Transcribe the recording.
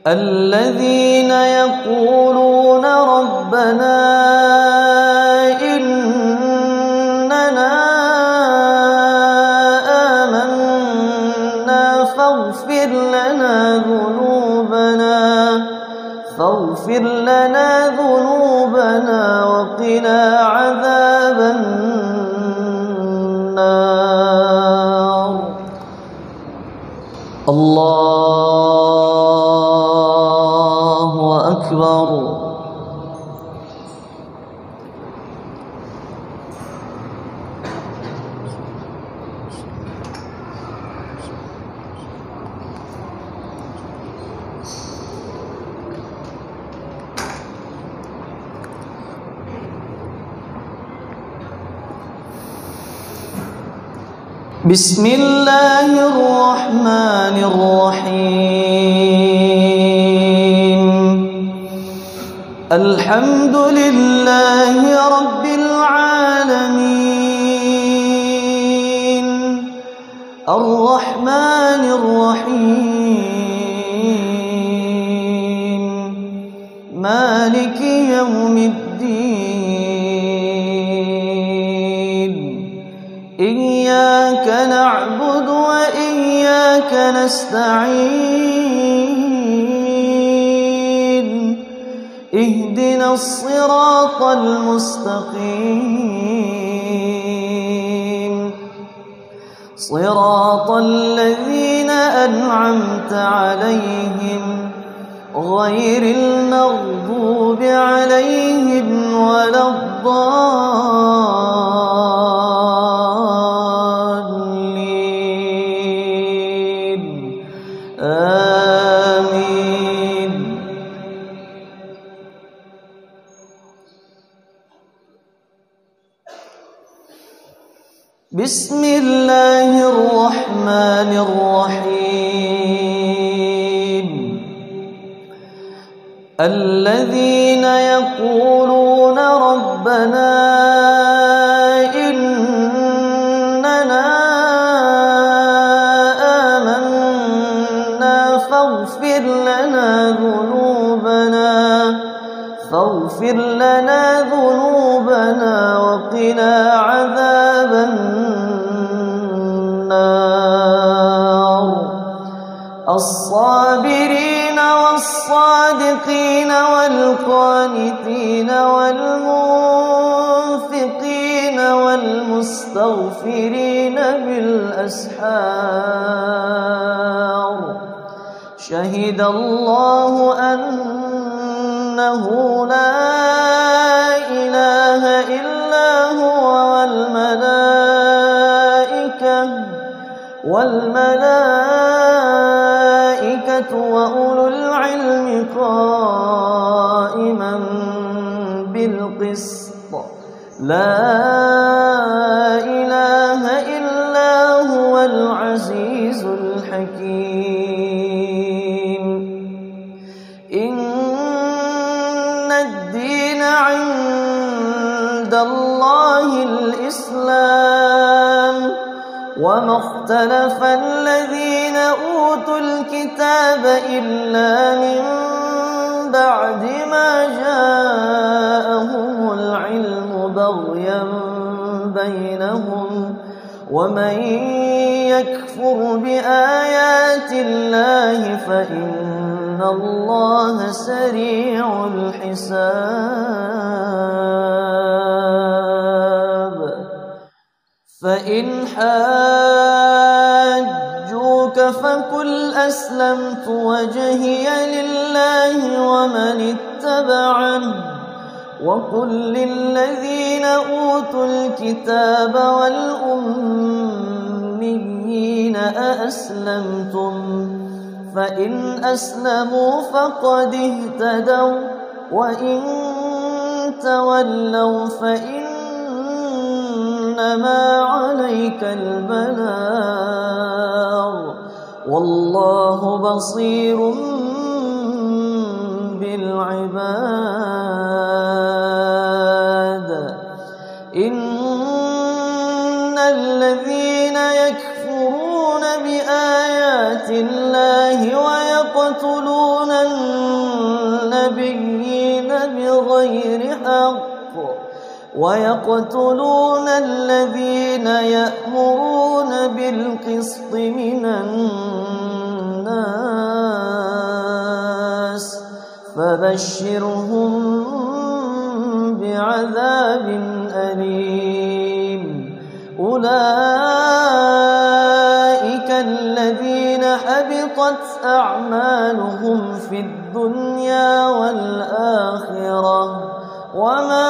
الذين يقولون ربنا إننا آمنا فاغفر لنا ذنوبنا وقنا عذاب النار. الله أكبر. بسم الله الرحمن الرحيم. الحمد لله رب العالمين الرحمن الرحيم مالك يوم الدين. إياك نعبد وإياك نستعين. اهدنا الصراط المستقيم صراط الذين أنعمت عليهم غير المغضوب عليهم ولا الضالين. آمين. بسم الله الرحمن الرحيم. الذين يقولون ربنا إننا آمنا فاغفر لنا ذنوبنا وقنا عذاب النار. الصابرين والصادقين والقانتين والمنفقين والمستغفرين بالأسحار. شهد الله أنه لا إله إلا هو والملائكة وأولو العلم قائما بالقسط. لا إله إلا هو العزيز الحكيم. إن الدين عند الله الإسلام وما اختلف الذين أوتوا الكتاب إلا من بعد ما جاءهم العلم بغيا بينهم ومن يكفر بآيات الله فإن الله سريع الحساب. فإن حاجوك فقل أسلمت وجهي لله ومن اتبعني وقل للذين أوتوا الكتاب والأميين أأسلمتم فإن أسلموا فقد اهتدوا وإن تولوا فإنما عليك البلاغ والله بصير بالعباد. إن الذين يكفرون بآيات الله ويقتلون النبيين بغير حق ويقتلون الذين يأمرون بالقسط من الناس فبشرهم بعذاب أليم. أولئك الذين حبطت أعمالهم في الدنيا والآخرة وما